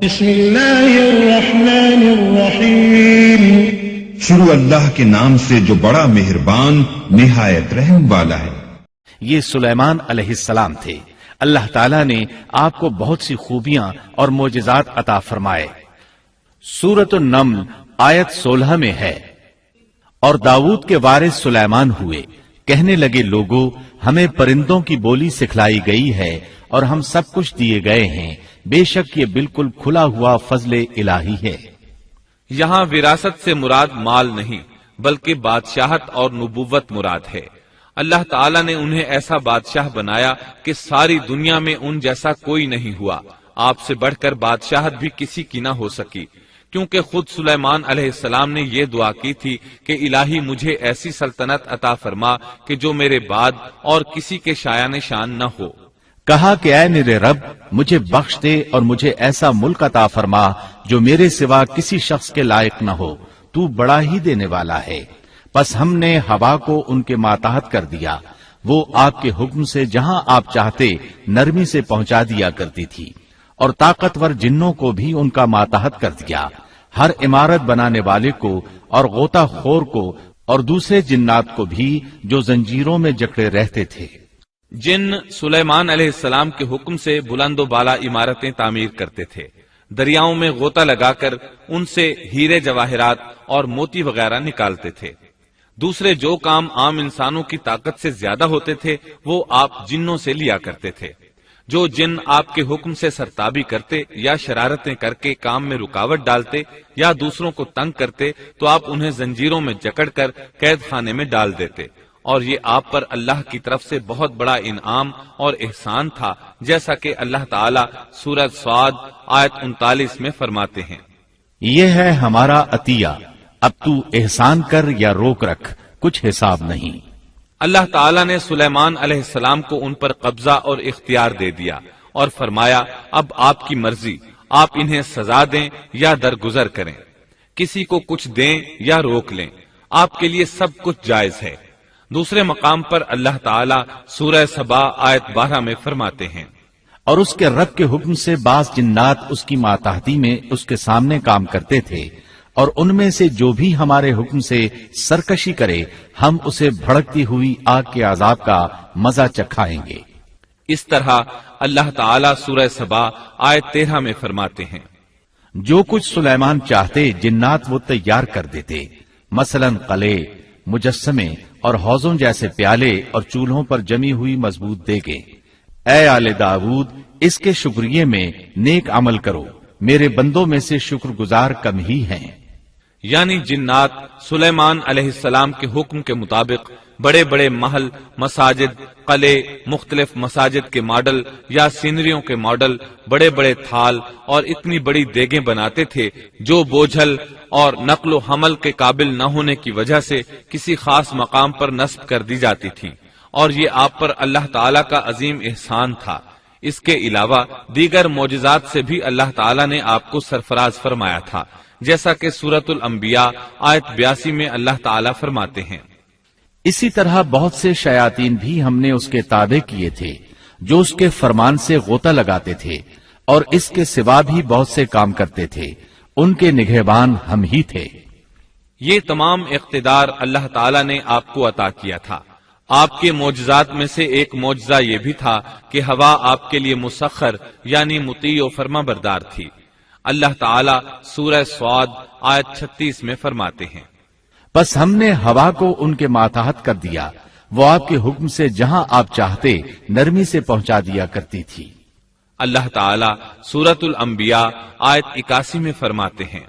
بسم اللہ الرحمن الرحیم، شروع اللہ کے نام سے جو بڑا مہربان نہایت رحم والا ہے۔ یہ سلیمان علیہ السلام تھے۔ اللہ تعالیٰ نے آپ کو بہت سی خوبیاں اور معجزات عطا فرمائے۔ سورۃ النمل آیت 16 میں ہے، اور داؤد کے وارث سلیمان ہوئے، کہنے لگے لوگوں ہمیں پرندوں کی بولی سکھلائی گئی ہے اور ہم سب کچھ دیے گئے ہیں، بے شک یہ بالکل کھلا ہوا فضل الہی ہے۔ یہاں وراثت سے مراد مال نہیں بلکہ بادشاہت اور نبوت مراد ہے۔ اللہ تعالیٰ نے انہیں ایسا بادشاہ بنایا کہ ساری دنیا میں ان جیسا کوئی نہیں ہوا، آپ سے بڑھ کر بادشاہت بھی کسی کی نہ ہو سکی، کیونکہ خود سلیمان علیہ السلام نے یہ دعا کی تھی کہ الہی مجھے ایسی سلطنت عطا فرما کہ جو میرے بعد اور کسی کے شایان شان نہ ہو۔ کہا کہ اے میرے رب مجھے بخش دے اور مجھے ایسا ملک عطا فرما جو میرے سوا کسی شخص کے لائق نہ ہو، تو بڑا ہی دینے والا ہے۔ پس ہم نے ہوا کو ان کے ماتحت کر دیا، وہ آپ کے حکم سے جہاں آپ چاہتے نرمی سے پہنچا دیا کرتی تھی، اور طاقتور جنوں کو بھی ان کا ماتحت کر دیا، ہر عمارت بنانے والے کو اور غوطہ خور کو اور دوسرے جنات کو بھی جو زنجیروں میں جکڑے رہتے تھے۔ جن سلیمان علیہ السلام کے حکم سے بلند و بالا عمارتیں تعمیر کرتے تھے، دریاؤں میں غوطہ لگا کر ان سے ہیرے جواہرات اور موتی وغیرہ نکالتے تھے۔ دوسرے جو کام عام انسانوں کی طاقت سے زیادہ ہوتے تھے وہ آپ جنوں سے لیا کرتے تھے۔ جو جن آپ کے حکم سے سرتابی کرتے یا شرارتیں کر کے کام میں رکاوٹ ڈالتے یا دوسروں کو تنگ کرتے تو آپ انہیں زنجیروں میں جکڑ کر قید خانے میں ڈال دیتے، اور یہ آپ پر اللہ کی طرف سے بہت بڑا انعام اور احسان تھا، جیسا کہ اللہ تعالیٰ سورۃ صاد آیت 39 میں فرماتے ہیں، یہ ہے ہمارا عطیہ، اب تو احسان کر یا روک رکھ، کچھ حساب نہیں۔ اللہ تعالیٰ نے سلیمان علیہ السلام کو ان پر قبضہ اور اختیار دے دیا اور فرمایا اب آپ کی مرضی، آپ انہیں سزا دیں یا درگزر کریں، کسی کو کچھ دیں یا روک لیں، آپ کے لیے سب کچھ جائز ہے۔ دوسرے مقام پر اللہ تعالیٰ سورہ سبا آیت 12 میں فرماتے ہیں، اور اس کے رب کے حکم سے بعض جنات اس کی ماتحتی میں اس کے سامنے کام کرتے تھے، اور ان میں سے جو بھی ہمارے حکم سے سرکشی کرے ہم اسے بھڑکتی ہوئی آگ کے عذاب کا مزہ چکھائیں گے۔ اس طرح اللہ تعالیٰ سورہ سبا آیت 13 میں فرماتے ہیں، جو کچھ سلیمان چاہتے جنات وہ تیار کر دیتے، مثلا قلعے، مجسمے اور حوضوں جیسے پیالے اور چولہوں پر جمی ہوئی مضبوط دیگیں۔ اے آل داود اس کے شکریہ میں نیک عمل کرو، میرے بندوں میں سے شکر گزار کم ہی ہیں۔ یعنی جنات سلیمان علیہ السلام کے حکم کے مطابق بڑے بڑے محل، مساجد، قلعے، مختلف مساجد کے ماڈل یا سینریوں کے ماڈل، بڑے بڑے تھال اور اتنی بڑی دیگیں بناتے تھے جو بوجھل اور نقل و حمل کے قابل نہ ہونے کی وجہ سے کسی خاص مقام پر نصب کر دی جاتی تھی، اور یہ آپ پر اللہ تعالیٰ کا عظیم احسان تھا۔ اس کے علاوہ دیگر معجزات سے بھی اللہ تعالیٰ نے آپ کو سرفراز فرمایا تھا، جیسا کہ سورۃ الانبیاء آیت 82 میں اللہ تعالیٰ فرماتے ہیں، اسی طرح بہت سے شیاطین بھی ہم نے اس کے تابع کیے تھے جو اس کے فرمان سے غوطہ لگاتے تھے، اور اس کے سوا بھی بہت سے کام کرتے تھے، ان کے نگہبان ہم ہی تھے۔ یہ تمام اقتدار اللہ تعالیٰ نے آپ کو عطا کیا تھا۔ آپ کے معجزات میں سے ایک معجزہ یہ بھی تھا کہ ہوا آپ کے لیے مسخر یعنی مطیع و فرما بردار تھی۔ اللہ تعالیٰ سورہ صاد آیت 36 میں فرماتے ہیں، بس ہم نے ہوا کو ان کے ماتحت کر دیا، وہ آپ کے حکم سے جہاں آپ چاہتے نرمی سے پہنچا دیا کرتی تھی۔ اللہ تعالیٰ سورۃ الانبیاء آیت 81 میں فرماتے ہیں،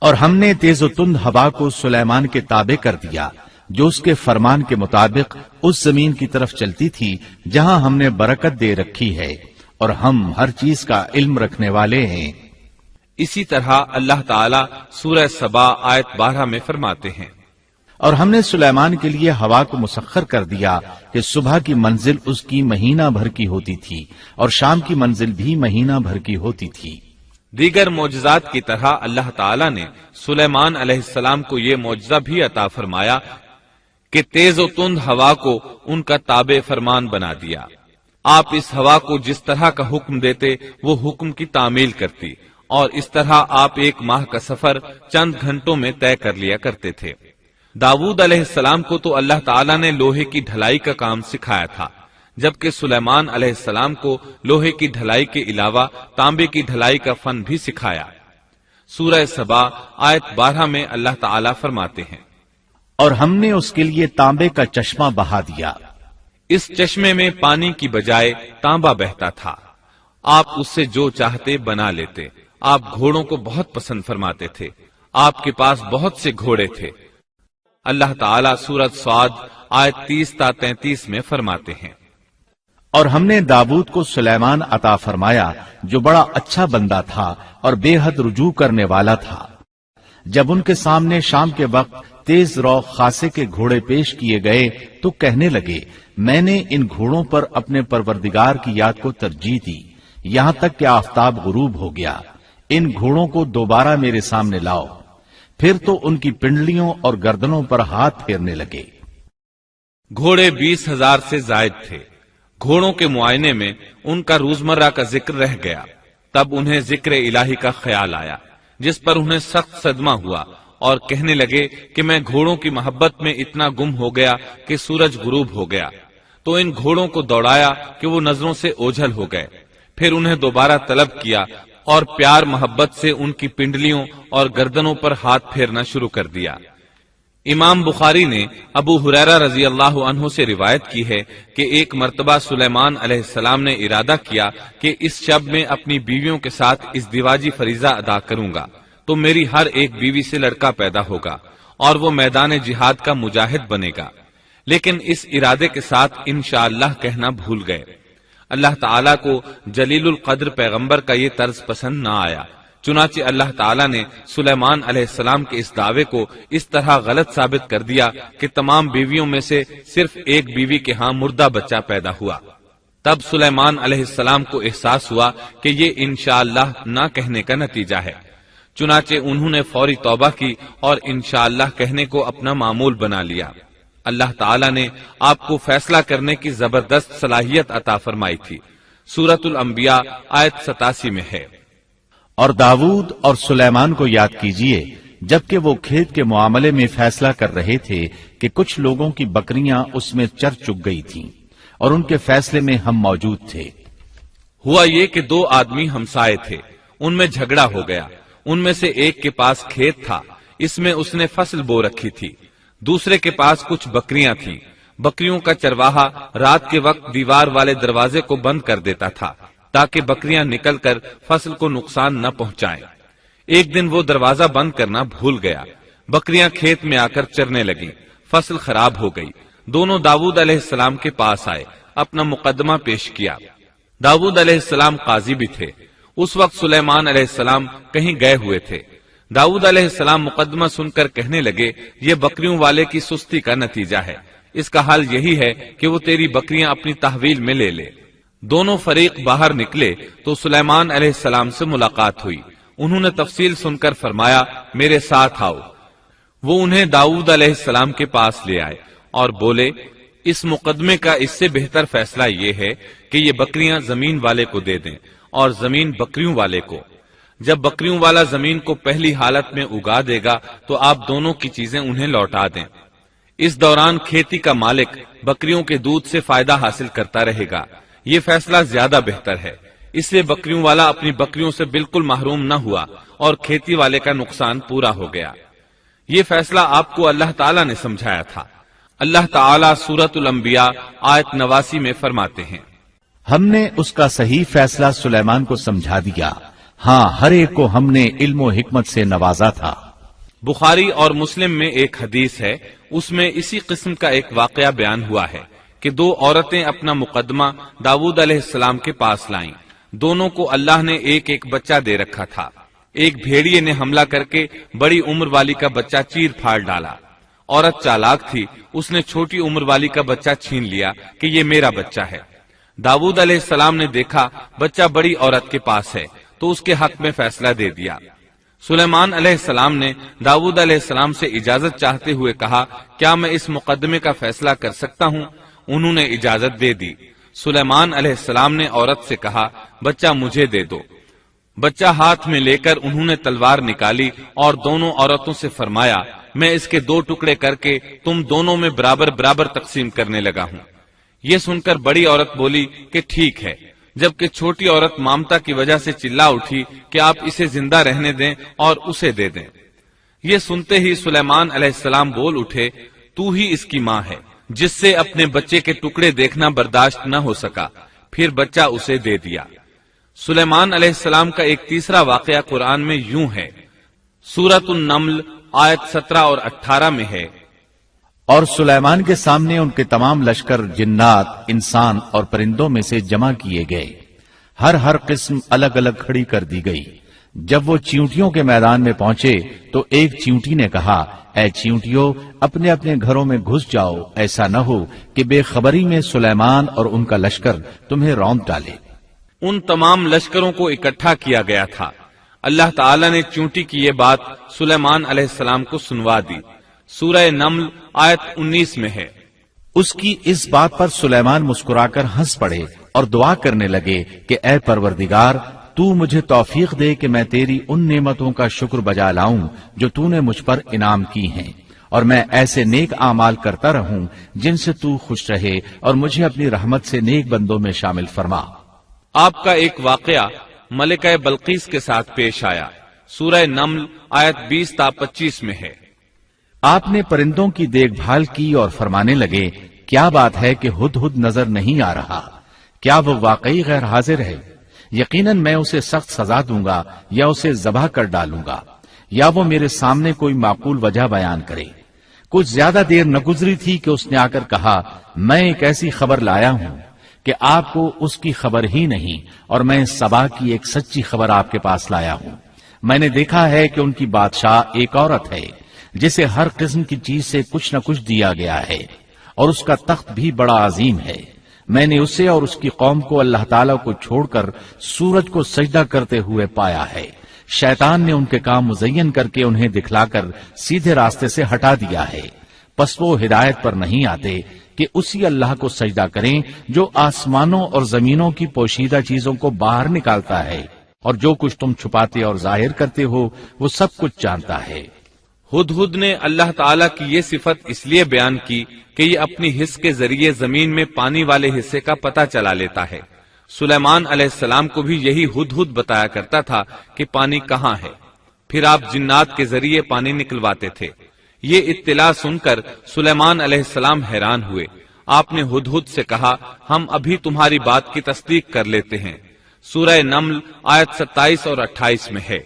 اور ہم نے تیز و تند ہوا کو سلیمان کے تابع کر دیا جو اس کے فرمان کے مطابق اس زمین کی طرف چلتی تھی جہاں ہم نے برکت دے رکھی ہے، اور ہم ہر چیز کا علم رکھنے والے ہیں۔ اسی طرح اللہ تعالیٰ سورہ سبا آیت 12 میں فرماتے ہیں، اور ہم نے سلیمان کے لیے ہوا کو مسخر کر دیا کہ صبح کی منزل اس کی مہینہ بھر کی ہوتی تھی اور شام کی منزل بھی مہینہ بھر کی ہوتی تھی۔ دیگر معجزات کی طرح اللہ تعالیٰ نے سلیمان علیہ السلام کو یہ معجزہ بھی عطا فرمایا کہ تیز و تند ہوا کو ان کا تابع فرمان بنا دیا۔ آپ اس ہوا کو جس طرح کا حکم دیتے وہ حکم کی تعمیل کرتی، اور اس طرح آپ 1 ماہ کا سفر چند گھنٹوں میں طے کر لیا کرتے تھے۔ داؤد علیہ السلام کو تو اللہ تعالیٰ نے لوہے کی ڈھلائی کا کام سکھایا تھا، جبکہ سلیمان علیہ السلام کو لوہے کی ڈھلائی کے علاوہ تانبے کی ڈھلائی کا فن بھی سکھایا۔ سورہ سبا آیت 12 میں اللہ تعالیٰ فرماتے ہیں، اور ہم نے اس کے لیے تانبے کا چشمہ بہا دیا۔ اس چشمے میں پانی کی بجائے تانبا بہتا تھا، آپ اس سے جو چاہتے بنا لیتے۔ آپ گھوڑوں کو بہت پسند فرماتے تھے، آپ کے پاس بہت سے گھوڑے تھے۔ اللہ تعالیٰ سورۃ صاد آیت 30 تا 33 میں فرماتے ہیں، اور ہم نے داؤد کو سلیمان عطا فرمایا جو بڑا اچھا بندہ تھا اور بے حد رجوع کرنے والا تھا۔ جب ان کے سامنے شام کے وقت تیز رو خاصے کے گھوڑے پیش کیے گئے تو کہنے لگے، میں نے ان گھوڑوں پر اپنے پروردگار کی یاد کو ترجیح دی، یہاں تک کہ آفتاب غروب ہو گیا۔ ان گھوڑوں کو دوبارہ میرے سامنے لاؤ۔ پھر تو ان کی پنڈلیوں اور گردنوں پر ہاتھ پھیرنے لگے۔ گھوڑے 20,000 سے زائد تھے۔ گھوڑوں کے معائنے میں ان کا روزمرہ کا ذکر رہ گیا، تب انہیں ذکر الہی کا خیال آیا، جس پر انہیں سخت صدمہ ہوا اور کہنے لگے کہ میں گھوڑوں کی محبت میں اتنا گم ہو گیا کہ سورج غروب ہو گیا۔ تو ان گھوڑوں کو دوڑایا کہ وہ نظروں سے اوجھل ہو گئے۔ پھر انہیں دوبارہ طلب کیا اور پیار محبت سے ان کی پنڈلیوں اور گردنوں پر ہاتھ پھیرنا شروع کر دیا۔ امام بخاری نے ابو ہریرہ رضی اللہ عنہ سے روایت کی ہے کہ ایک مرتبہ سلیمان علیہ السلام نے ارادہ کیا کہ اس شب میں اپنی بیویوں کے ساتھ ازدواجی فریضہ ادا کروں گا تو میری ہر ایک بیوی سے لڑکا پیدا ہوگا اور وہ میدان جہاد کا مجاہد بنے گا، لیکن اس ارادے کے ساتھ انشاءاللہ کہنا بھول گئے۔ اللہ تعالیٰ کو جلیل القدر پیغمبر کا یہ طرز پسند نہ آیا، چنانچہ اللہ تعالیٰ نے سلیمان علیہ السلام کے اس دعوے کو اس طرح غلط ثابت کر دیا کہ تمام بیویوں میں سے صرف ایک بیوی کے ہاں مردہ بچہ پیدا ہوا۔ تب سلیمان علیہ السلام کو احساس ہوا کہ یہ انشاءاللہ نہ کہنے کا نتیجہ ہے، چنانچہ انہوں نے فوری توبہ کی اور انشاءاللہ کہنے کو اپنا معمول بنا لیا۔ اللہ تعالیٰ نے آپ کو فیصلہ کرنے کی زبردست صلاحیت عطا فرمائی تھی۔ سورۃ الانبیاء آیت 87 میں ہے، اور داؤد اور سلیمان کو یاد کیجئے جبکہ وہ کھیت کے معاملے میں فیصلہ کر رہے تھے کہ کچھ لوگوں کی بکریاں اس میں چر چگ گئی تھیں اور ان کے فیصلے میں ہم موجود تھے۔ ہوا یہ کہ 2 آدمی ہمسائے تھے، ان میں جھگڑا ہو گیا۔ ان میں سے ایک کے پاس کھیت تھا، اس میں اس نے فصل بو رکھی تھی، دوسرے کے پاس کچھ بکریاں تھیں۔ بکریوں کا چرواہا رات کے وقت دیوار والے دروازے کو بند کر دیتا تھا تاکہ بکریاں نکل کر فصل کو نقصان نہ پہنچائیں۔ ایک دن وہ دروازہ بند کرنا بھول گیا، بکریاں کھیت میں آ کر چرنے لگیں، فصل خراب ہو گئی۔ دونوں داؤد علیہ السلام کے پاس آئے، اپنا مقدمہ پیش کیا۔ داؤد علیہ السلام قاضی بھی تھے۔ اس وقت سلیمان علیہ السلام کہیں گئے ہوئے تھے۔ داؤد علیہ السلام مقدمہ سن کر کہنے لگے، یہ بکریوں والے کی سستی کا نتیجہ ہے، اس کا حل یہی ہے کہ وہ تیری بکریاں اپنی تحویل میں لے لے۔ دونوں فریق باہر نکلے تو سلیمان علیہ السلام سے ملاقات ہوئی۔ انہوں نے تفصیل سن کر فرمایا، میرے ساتھ آؤ۔ وہ انہیں داؤد علیہ السلام کے پاس لے آئے اور بولے، اس مقدمے کا اس سے بہتر فیصلہ یہ ہے کہ یہ بکریاں زمین والے کو دے دیں اور زمین بکریوں والے کو۔ جب بکریوں والا زمین کو پہلی حالت میں اگا دے گا تو آپ دونوں کی چیزیں انہیں لوٹا دیں۔ اس دوران کھیتی کا مالک بکریوں کے دودھ سے فائدہ حاصل کرتا رہے گا۔ یہ فیصلہ زیادہ بہتر ہے۔ اس سے بکریوں والا اپنی بکریوں سے بالکل محروم نہ ہوا اور کھیتی والے کا نقصان پورا ہو گیا۔ یہ فیصلہ آپ کو اللہ تعالیٰ نے سمجھایا تھا۔ اللہ تعالیٰ سورۃ الانبیاء آیت 89 میں فرماتے ہیں، ہم نے اس کا صحیح فیصلہ سلیمان کو سمجھا دیا، ہاں ہر ایک کو ہم نے علم و حکمت سے نوازا تھا۔ بخاری اور مسلم میں ایک حدیث ہے، اس میں اسی قسم کا ایک واقعہ بیان ہوا ہے کہ 2 عورتیں اپنا مقدمہ داؤد علیہ السلام کے پاس لائیں۔ دونوں کو اللہ نے ایک ایک بچہ دے رکھا تھا۔ ایک بھیڑیے نے حملہ کر کے بڑی عمر والی کا بچہ چیر پھاڑ ڈالا۔ عورت چالاک تھی، اس نے چھوٹی عمر والی کا بچہ چھین لیا کہ یہ میرا بچہ ہے۔ داؤد علیہ السلام نے دیکھا بچہ بڑی عورت کے پاس ہے تو اس کے حق میں فیصلہ دے دیا۔ سلیمان علیہ السلام نے داؤد علیہ السلام سے اجازت چاہتے ہوئے کہا، کیا میں اس مقدمے کا فیصلہ کر سکتا ہوں؟ انہوں نے اجازت دے دی۔ سلیمان علیہ السلام نے عورت سے کہا، بچہ مجھے دے دو۔ بچہ ہاتھ میں لے کر انہوں نے تلوار نکالی اور دونوں عورتوں سے فرمایا میں اس کے 2 ٹکڑے کر کے تم دونوں میں برابر برابر تقسیم کرنے لگا ہوں۔ یہ سن کر بڑی عورت بولی کہ ٹھیک ہے، جبکہ چھوٹی عورت مامتا کی وجہ سے چلا اٹھی کہ آپ اسے زندہ رہنے دیں اور اسے دے دیں۔ یہ سنتے ہی سلیمان علیہ السلام بول اٹھے تو ہی اس کی ماں ہے، جس سے اپنے بچے کے ٹکڑے دیکھنا برداشت نہ ہو سکا، پھر بچہ اسے دے دیا۔ سلیمان علیہ السلام کا ایک تیسرا واقعہ قرآن میں یوں ہے، سورۃ النمل آیت 17 اور 18 میں ہے، اور سلیمان کے سامنے ان کے تمام لشکر جنات، انسان اور پرندوں میں سے جمع کیے گئے، ہر قسم الگ الگ کھڑی کر دی گئی۔ جب وہ چیونٹیوں کے میدان میں پہنچے تو ایک چیونٹی نے کہا اے چیونٹیوں اپنے اپنے گھروں میں گھس جاؤ، ایسا نہ ہو کہ بے خبری میں سلیمان اور ان کا لشکر تمہیں روند ڈالے۔ ان تمام لشکروں کو اکٹھا کیا گیا تھا۔ اللہ تعالیٰ نے چیونٹی کی یہ بات سلیمان علیہ السلام کو سنوا دی۔ سورہ نمل آیت 19 میں ہے، اس کی اس بات پر سلیمان مسکرا کر ہنس پڑے اور دعا کرنے لگے کہ اے پروردگار تو مجھے توفیق دے کہ میں تیری ان نعمتوں کا شکر بجا لاؤں جو تو نے مجھ پر انعام کی ہیں، اور میں ایسے نیک اعمال کرتا رہوں جن سے تو خوش رہے، اور مجھے اپنی رحمت سے نیک بندوں میں شامل فرما۔ آپ کا ایک واقعہ ملکہ بلقیس کے ساتھ پیش آیا۔ سورہ نمل آیت 20 تا 25 میں ہے، آپ نے پرندوں کی دیکھ بھال کی اور فرمانے لگے کیا بات ہے کہ ہدہد نظر نہیں آ رہا، کیا وہ واقعی غیر حاضر ہے؟ یقیناً میں اسے سخت سزا دوں گا یا اسے ذبح کر ڈالوں گا، یا وہ میرے سامنے کوئی معقول وجہ بیان کرے۔ کچھ زیادہ دیر نہ گزری تھی کہ اس نے آ کر کہا میں ایک ایسی خبر لایا ہوں کہ آپ کو اس کی خبر ہی نہیں، اور میں سبا کی ایک سچی خبر آپ کے پاس لایا ہوں۔ میں نے دیکھا ہے کہ ان کی بادشاہ ایک عورت ہے جسے ہر قسم کی چیز سے کچھ نہ کچھ دیا گیا ہے، اور اس کا تخت بھی بڑا عظیم ہے۔ میں نے اسے اور اس کی قوم کو اللہ تعالیٰ کو چھوڑ کر سورج کو سجدہ کرتے ہوئے پایا ہے۔ شیطان نے ان کے کام مزین کر کے انہیں دکھلا کر سیدھے راستے سے ہٹا دیا ہے، پس وہ ہدایت پر نہیں آتے کہ اسی اللہ کو سجدہ کریں جو آسمانوں اور زمینوں کی پوشیدہ چیزوں کو باہر نکالتا ہے، اور جو کچھ تم چھپاتے اور ظاہر کرتے ہو وہ سب کچھ جانتا ہے۔ ہدہد نے اللہ تعالیٰ کی یہ صفت اس لیے بیان کی کہ یہ اپنی حس کے ذریعے زمین میں پانی والے حصے کا پتہ چلا لیتا ہے۔ سلیمان علیہ السلام کو بھی یہی ہدہد بتایا کرتا تھا کہ پانی کہاں ہے، پھر آپ جنات کے ذریعے پانی نکلواتے تھے۔ یہ اطلاع سن کر سلیمان علیہ السلام حیران ہوئے۔ آپ نے ہدہد سے کہا ہم ابھی تمہاری بات کی تصدیق کر لیتے ہیں۔ سورہ نمل آیت 27 اور 28 میں ہے،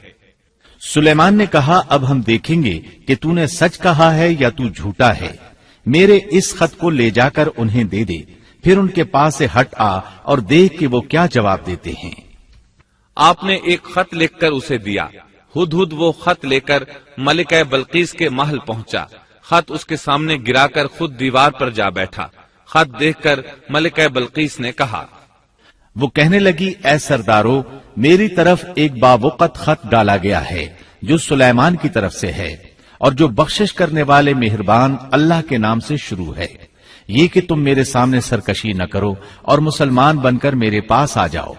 سلیمان نے کہا اب ہم دیکھیں گے کہ تو نے سچ کہا ہے یا تو جھوٹا ہے۔ میرے اس خط کو لے جا کر انہیں دے دے، پھر ان کے پاس سے ہٹ آ اور دیکھ کہ وہ کیا جواب دیتے ہیں۔ آپ نے ایک خط لکھ کر اسے دیا۔ ہدہد وہ خط لے کر ملکہ بلقیس کے محل پہنچا۔ خط اس کے سامنے گرا کر خود دیوار پر جا بیٹھا۔ خط دیکھ کر ملکہ بلقیس نے کہا، وہ کہنے لگی اے سردارو میری طرف ایک باوقت خط ڈالا گیا ہے جو سلیمان کی طرف سے ہے، اور جو بخشش کرنے والے مہربان اللہ کے نام سے شروع ہے، یہ کہ تم میرے سامنے سرکشی نہ کرو اور مسلمان بن کر میرے پاس آ جاؤ۔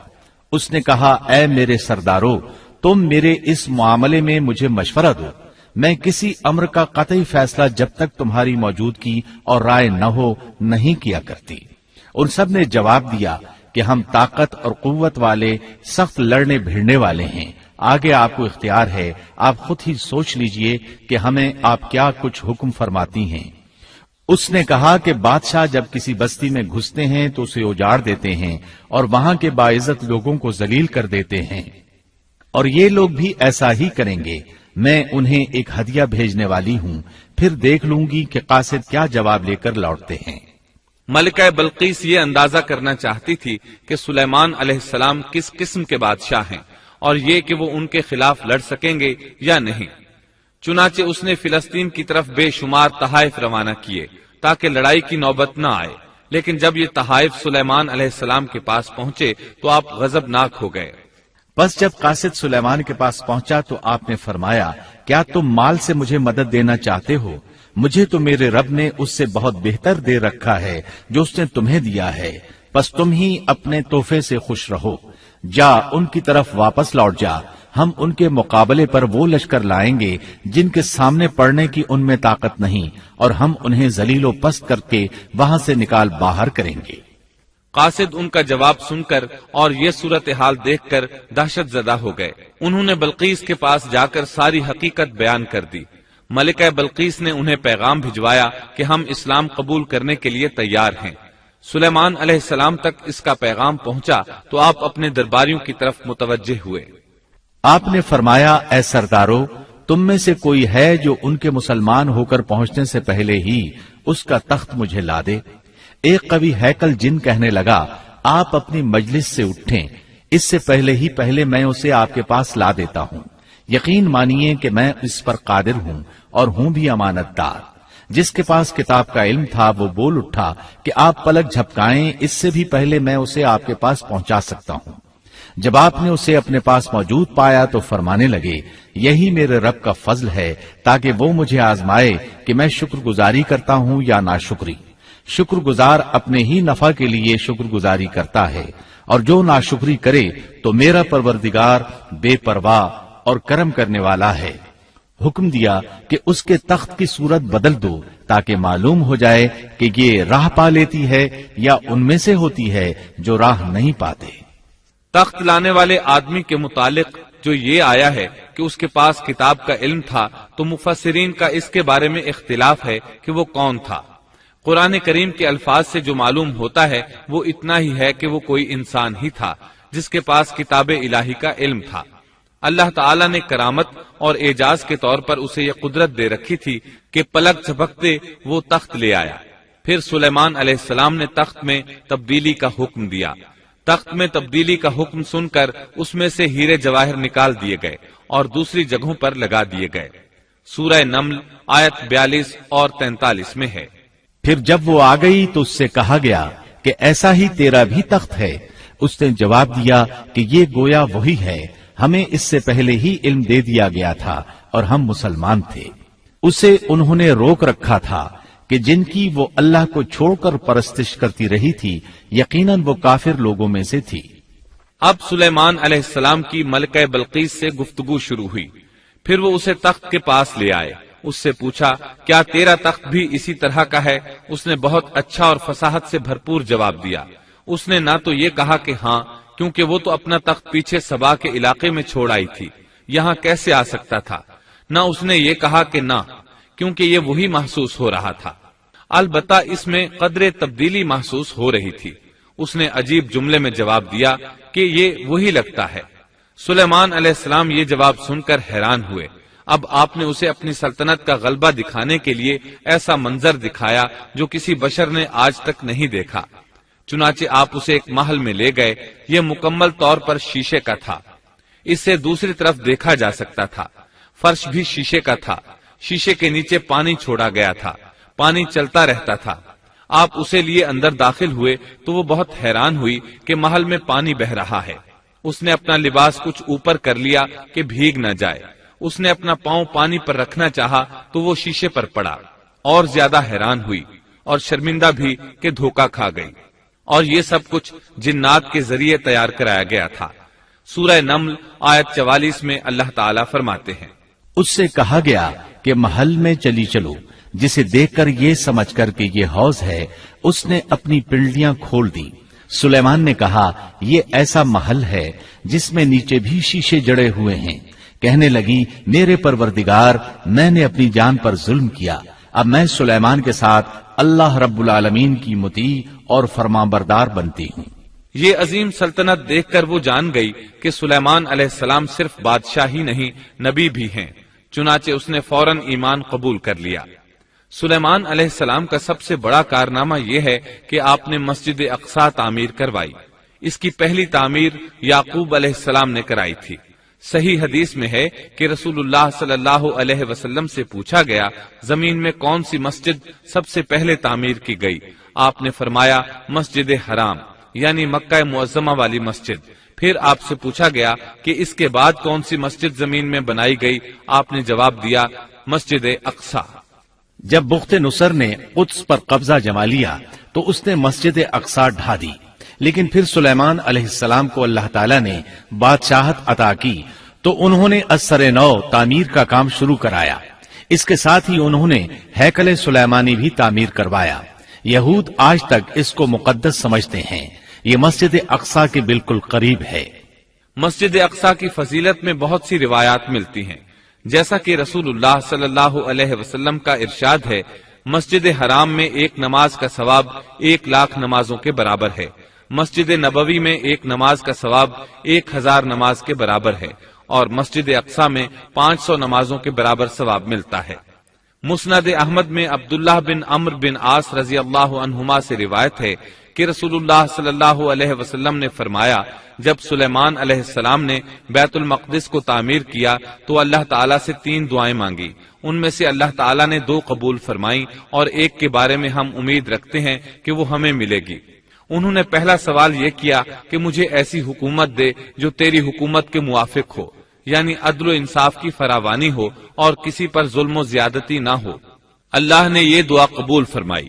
اس نے کہا اے میرے سردارو تم میرے اس معاملے میں مجھے مشورہ دو، میں کسی امر کا قطعی فیصلہ جب تک تمہاری موجودگی اور رائے نہ ہو نہیں کیا کرتی۔ ان سب نے جواب دیا کہ ہم طاقت اور قوت والے، سخت لڑنے بھیڑنے والے ہیں، آگے آپ کو اختیار ہے، آپ خود ہی سوچ لیجئے کہ ہمیں آپ کیا کچھ حکم فرماتی ہیں۔ اس نے کہا کہ بادشاہ جب کسی بستی میں گھستے ہیں تو اسے اجاڑ دیتے ہیں اور وہاں کے باعزت لوگوں کو ذلیل کر دیتے ہیں، اور یہ لوگ بھی ایسا ہی کریں گے۔ میں انہیں ایک ہدیہ بھیجنے والی ہوں، پھر دیکھ لوں گی کہ قاصد کیا جواب لے کر لوٹتے ہیں۔ ملکہ بلقیس یہ اندازہ کرنا چاہتی تھی کہ سلیمان علیہ السلام کس قسم کے بادشاہ ہیں، اور یہ کہ وہ ان کے خلاف لڑ سکیں گے یا نہیں۔ چنانچہ اس نے فلسطین کی طرف بے شمار تحائف روانہ کیے تاکہ لڑائی کی نوبت نہ آئے، لیکن جب یہ تحائف سلیمان علیہ السلام کے پاس پہنچے تو آپ غضبناک ہو گئے۔ بس جب قاصد سلیمان کے پاس پہنچا تو آپ نے فرمایا کیا تم مال سے مجھے مدد دینا چاہتے ہو؟ مجھے تو میرے رب نے اس سے بہت بہتر دے رکھا ہے جو اس نے تمہیں دیا ہے، بس تم ہی اپنے تحفے سے خوش رہو۔ جا ان کی طرف واپس لوٹ جا، ہم ان کے مقابلے پر وہ لشکر لائیں گے جن کے سامنے پڑنے کی ان میں طاقت نہیں، اور ہم انہیں ذلیل و پست کر کے وہاں سے نکال باہر کریں گے۔ قاصد ان کا جواب سن کر اور یہ صورتحال دیکھ کر دہشت زدہ ہو گئے۔ انہوں نے بلقیس کے پاس جا کر ساری حقیقت بیان کر دی۔ ملکہ بلقیس نے انہیں پیغام بھجوایا کہ ہم اسلام قبول کرنے کے لیے تیار ہیں۔ سلیمان علیہ السلام تک اس کا پیغام پہنچا تو آپ اپنے درباریوں کی طرف متوجہ ہوئے۔ آپ نے فرمایا، اے سردارو، تم میں سے کوئی ہے جو ان کے مسلمان ہو کر پہنچنے سے پہلے ہی اس کا تخت مجھے لا دے؟ ایک قوی ہیکل جن کہنے لگا، آپ اپنی مجلس سے اٹھیں، اس سے پہلے میں اسے آپ کے پاس لا دیتا ہوں۔ یقین مانیے کہ میں اس پر قادر ہوں اور ہوں بھی امانت دار۔ جس کے پاس کتاب کا علم تھا وہ بول اٹھا کہ آپ پلک جھپکائیں، اس سے بھی پہلے میں اسے آپ کے پاس پہنچا سکتا ہوں۔ جب آپ نے اسے اپنے پاس موجود پایا تو فرمانے لگے، یہی میرے رب کا فضل ہے تاکہ وہ مجھے آزمائے کہ میں شکر گزاری کرتا ہوں یا ناشکری۔ شکر گزار اپنے ہی نفع کے لیے شکر گزاری کرتا ہے، اور جو ناشکری کرے تو میرا پروردگار بے پرواہ اور کرم کرنے والا ہے۔ حکم دیا کہ اس کے تخت کی صورت بدل دو تاکہ معلوم ہو جائے کہ یہ راہ پا لیتی ہے یا ان میں سے ہوتی ہے جو راہ نہیں پاتے۔ تخت لانے والے آدمی کے متعلق جو یہ آیا ہے کہ اس کے پاس کتاب کا علم تھا، تو مفسرین کا اس کے بارے میں اختلاف ہے کہ وہ کون تھا۔ قرآن کریم کے الفاظ سے جو معلوم ہوتا ہے وہ اتنا ہی ہے کہ وہ کوئی انسان ہی تھا جس کے پاس کتاب الہی کا علم تھا۔ اللہ تعالیٰ نے کرامت اور اعجاز کے طور پر اسے یہ قدرت دے رکھی تھی کہ پلک جھپکتے وہ تخت لے آیا۔ پھر سلیمان علیہ السلام نے تخت میں تبدیلی کا حکم دیا۔ تخت میں تبدیلی کا حکم سن کر اس میں سے ہیرے جواہر نکال دیے گئے اور دوسری جگہوں پر لگا دیے گئے۔ سورہ نمل آیت 42 اور 43 میں ہے۔ پھر جب وہ آ گئی تو اس سے کہا گیا کہ ایسا ہی تیرا بھی تخت ہے۔ اس نے جواب دیا کہ یہ گویا وہی ہے، ہمیں اس سے پہلے ہی علم دے دیا گیا تھا اور ہم مسلمان تھے۔ اسے انہوں نے روک رکھا تھا کہ جن کی وہ اللہ کو چھوڑ کر پرستش کرتی رہی تھی، یقیناً وہ کافر لوگوں میں سے تھی۔ اب سلیمان علیہ السلام کی ملکہ بلقیس سے گفتگو شروع ہوئی۔ پھر وہ اسے تخت کے پاس لے آئے۔ اس سے پوچھا، کیا تیرا تخت بھی اسی طرح کا ہے؟ اس نے بہت اچھا اور فصاحت سے بھرپور جواب دیا۔ اس نے نہ تو یہ کہا کہ ہاں، کیونکہ وہ تو اپنا تخت پیچھے سبا کے علاقے میں چھوڑ آئی تھی، یہاں کیسے آ سکتا تھا، نہ اس نے یہ کہا کہ نہ، کیونکہ یہ وہی محسوس ہو رہا تھا۔ البتہ اس میں قدرے تبدیلی محسوس ہو رہی تھی۔ اس نے عجیب جملے میں جواب دیا کہ یہ وہی لگتا ہے۔ سلیمان علیہ السلام یہ جواب سن کر حیران ہوئے۔ اب آپ نے اسے اپنی سلطنت کا غلبہ دکھانے کے لیے ایسا منظر دکھایا جو کسی بشر نے آج تک نہیں دیکھا۔ چنانچہ آپ اسے ایک محل میں لے گئے۔ یہ مکمل طور پر شیشے کا تھا، اس سے دوسری طرف دیکھا جا سکتا تھا۔ فرش بھی شیشے کا تھا، شیشے کے نیچے پانی چھوڑا گیا تھا، پانی چلتا رہتا تھا۔ آپ اسے لیے اندر داخل ہوئے تو وہ بہت حیران ہوئی کہ محل میں پانی بہ رہا ہے۔ اس نے اپنا لباس کچھ اوپر کر لیا کہ بھیگ نہ جائے۔ اس نے اپنا پاؤں پانی پر رکھنا چاہا تو وہ شیشے پر پڑا، اور زیادہ حیران ہوئی اور شرمندہ بھی کہ دھوکہ کھا گئی۔ اور یہ سب کچھ جنات کے ذریعے تیار کرایا گیا تھا۔ سورہ نمل آیت 44 میں اللہ تعالیٰ فرماتے ہیں، اس سے کہا گیا کہ محل میں چلی چلو، جسے دیکھ کر یہ سمجھ کر کہ یہ حوض ہے، اس نے اپنی پنڈلیاں کھول دی۔ سلیمان نے کہا، یہ ایسا محل ہے جس میں نیچے بھی شیشے جڑے ہوئے ہیں۔ کہنے لگی، میرے پروردگار، میں نے اپنی جان پر ظلم کیا، اب میں سلیمان کے ساتھ اللہ رب العالمین کی مطیع اور فرمانبردار بنتی ہوں۔ یہ عظیم سلطنت دیکھ کر وہ جان گئی کہ سلیمان علیہ السلام صرف بادشاہ ہی نہیں، نبی بھی ہیں۔ چنانچہ اس نے فوراً ایمان قبول کر لیا۔ سلیمان علیہ السلام کا سب سے بڑا کارنامہ یہ ہے کہ آپ نے مسجد اقصی تعمیر کروائی۔ اس کی پہلی تعمیر یعقوب علیہ السلام نے کرائی تھی۔ صحیح حدیث میں ہے کہ رسول اللہ صلی اللہ علیہ وسلم سے پوچھا گیا، زمین میں کون سی مسجد سب سے پہلے تعمیر کی گئی؟ آپ نے فرمایا، مسجد حرام، یعنی مکہ معظمہ والی مسجد۔ پھر آپ سے پوچھا گیا کہ اس کے بعد کون سی مسجد زمین میں بنائی گئی؟ آپ نے جواب دیا، مسجد اقصی۔ جب بخت نصر نے قدس پر قبضہ جما لیا تو اس نے مسجد اقصی ڈھا دی، لیکن پھر سلیمان علیہ السلام کو اللہ تعالیٰ نے بادشاہت عطا کی تو انہوں نے ازسر نو تعمیر کا کام شروع کرایا۔ اس کے ساتھ ہی انہوں نے ہیکل سلیمانی بھی تعمیر کروایا۔ یہود آج تک اس کو مقدس سمجھتے ہیں۔ یہ مسجد اقصی کے بالکل قریب ہے۔ مسجد اقصی کی فضیلت میں بہت سی روایات ملتی ہیں، جیسا کہ رسول اللہ صلی اللہ علیہ وسلم کا ارشاد ہے، مسجد حرام میں ایک نماز کا ثواب 1,00,000 نمازوں کے برابر ہے، مسجد نبوی میں ایک نماز کا ثواب 1000 نماز کے برابر ہے، اور مسجد اقصی میں 500 نمازوں کے برابر ثواب ملتا ہے۔ مسند احمد میں عبداللہ بن عمرو بن عاص رضی اللہ عنہما سے روایت ہے کہ رسول اللہ صلی اللہ علیہ وسلم نے فرمایا، جب سلیمان علیہ السلام نے بیت المقدس کو تعمیر کیا تو اللہ تعالیٰ سے 3 دعائیں مانگی، ان میں سے اللہ تعالیٰ نے 2 قبول فرمائیں اور ایک کے بارے میں ہم امید رکھتے ہیں کہ وہ ہمیں ملے گی۔ انہوں نے پہلا سوال یہ کیا کہ مجھے ایسی حکومت دے جو تیری حکومت کے موافق ہو، یعنی عدل و انصاف کی فراوانی ہو اور کسی پر ظلم و زیادتی نہ ہو۔ اللہ نے یہ دعا قبول فرمائی۔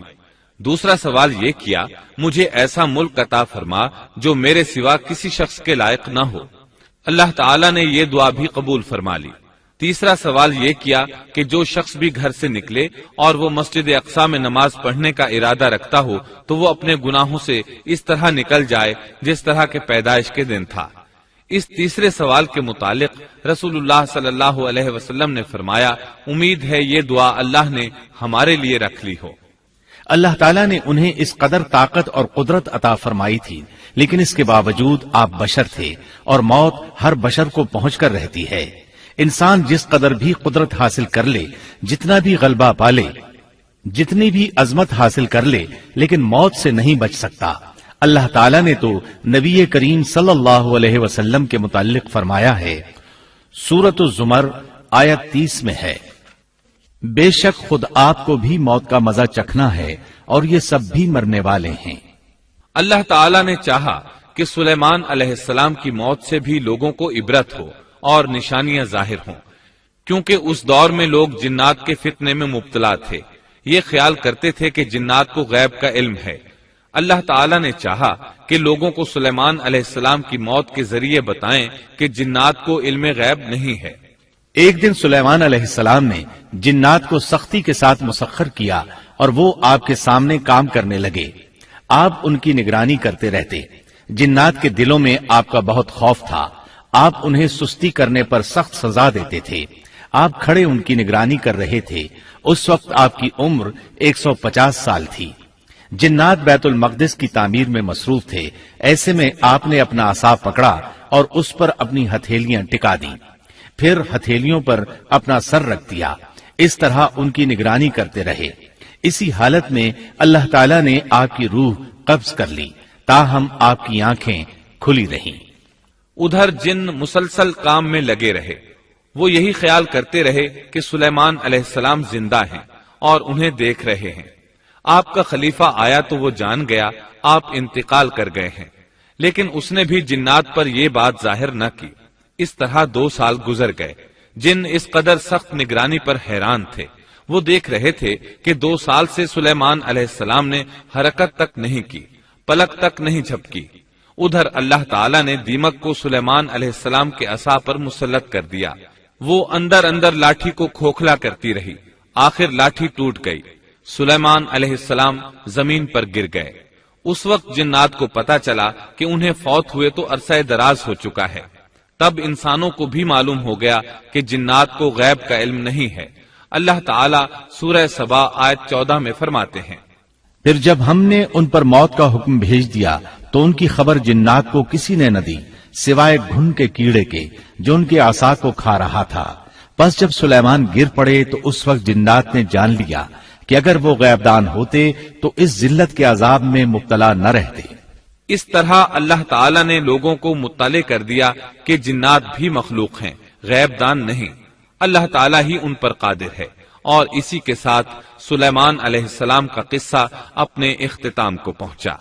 دوسرا سوال یہ کیا، مجھے ایسا ملک عطا فرما جو میرے سوا کسی شخص کے لائق نہ ہو۔ اللہ تعالیٰ نے یہ دعا بھی قبول فرما لی۔ تیسرا سوال یہ کیا کہ جو شخص بھی گھر سے نکلے اور وہ مسجد اقصی میں نماز پڑھنے کا ارادہ رکھتا ہو تو وہ اپنے گناہوں سے اس طرح نکل جائے جس طرح کے پیدائش کے دن تھا۔ اس تیسرے سوال کے متعلق رسول اللہ صلی اللہ علیہ وسلم نے فرمایا، امید ہے یہ دعا اللہ نے ہمارے لیے رکھ لی ہو۔ اللہ تعالیٰ نے انہیں اس قدر طاقت اور قدرت عطا فرمائی تھی، لیکن اس کے باوجود آپ بشر تھے اور موت ہر بشر کو پہنچ کر رہتی ہے۔ انسان جس قدر بھی قدرت حاصل کر لے، جتنا بھی غلبہ پالے، جتنی بھی عظمت حاصل کر لے، لیکن موت سے نہیں بچ سکتا۔ اللہ تعالیٰ نے تو نبی کریم صلی اللہ علیہ وسلم کے متعلق فرمایا ہے، سورۃ الزمر آیت 30 میں ہے، بے شک خود آپ کو بھی موت کا مزہ چکھنا ہے اور یہ سب بھی مرنے والے ہیں۔ اللہ تعالیٰ نے چاہا کہ سلیمان علیہ السلام کی موت سے بھی لوگوں کو عبرت ہو اور نشانیاں ظاہر ہوں، کیونکہ اس دور میں لوگ جنات کے فتنے میں مبتلا تھے، یہ خیال کرتے تھے کہ جنات کو غیب کا علم ہے۔ اللہ تعالیٰ نے چاہا کہ لوگوں کو سلیمان علیہ السلام کی موت کے ذریعے بتائیں کہ جنات کو علم غیب نہیں ہے۔ ایک دن سلیمان علیہ السلام نے جنات کو سختی کے ساتھ مسخر کیا اور وہ آپ کے سامنے کام کرنے لگے۔ آپ ان کی نگرانی کرتے رہتے۔ جنات کے دلوں میں آپ کا بہت خوف تھا۔ آپ انہیں سستی کرنے پر سخت سزا دیتے تھے۔ آپ کھڑے ان کی نگرانی کر رہے تھے۔ اس وقت آپ کی عمر 150 سال تھی۔ جنات بیت المقدس کی تعمیر میں مصروف تھے۔ ایسے میں آپ نے اپنا عصا پکڑا اور اس پر اپنی ہتھیلیاں ٹکا دیں، پھر ہتھیلیوں پر اپنا سر رکھ دیا۔ اس طرح ان کی نگرانی کرتے رہے۔ اسی حالت میں اللہ تعالیٰ نے آپ کی روح قبض کر لی، تاہم آپ کی آنکھیں کھلی رہیں۔ ادھر جن مسلسل کام میں لگے رہے، وہ یہی خیال کرتے رہے کہ سلیمان علیہ السلام زندہ ہیں اور انہیں دیکھ رہے ہیں۔ آپ کا خلیفہ آیا تو وہ جان گیا آپ انتقال کر گئے ہیں، لیکن اس نے بھی جنات پر یہ بات ظاہر نہ کی۔ اس طرح 2 سال گزر گئے۔ جن اس قدر سخت نگرانی پر حیران تھے۔ وہ دیکھ رہے تھے کہ 2 سال سے سلیمان علیہ السلام نے حرکت تک نہیں کی، پلک تک نہیں جھپکی۔ ادھر اللہ تعالیٰ نے دیمک کو سلیمان علیہ السلام کے عصا پر مسلط کر دیا۔ وہ اندر اندر لاٹھی کو کھوکھلا کرتی رہی، آخر لاٹھی ٹوٹ گئی۔ سلیمان علیہ السلام زمین پر گر گئے۔ اس وقت جنات کو پتا چلا کہ انہیں فوت ہوئے تو عرصہ دراز ہو چکا ہے۔ تب انسانوں کو بھی معلوم ہو گیا کہ جنات کو غیب کا علم نہیں ہے۔ اللہ تعالیٰ سورہ سبا آیت 14 میں فرماتے ہیں، پھر جب ہم نے ان پر موت کا حکم بھیج دیا تو ان کی خبر جنات کو کسی نے نہ دی سوائے گھن کے کیڑے کے جو ان کے عصا کو کھا رہا تھا۔ پس جب سلیمان گر پڑے تو اس وقت جنات نے جان لیا کہ اگر وہ غیب دان ہوتے تو اس ذلت کے عذاب میں مبتلا نہ رہتے۔ اس طرح اللہ تعالیٰ نے لوگوں کو مطلع کر دیا کہ جنات بھی مخلوق ہیں، غیب دان نہیں۔ اللہ تعالیٰ ہی ان پر قادر ہے۔ اور اسی کے ساتھ سلیمان علیہ السلام کا قصہ اپنے اختتام کو پہنچا۔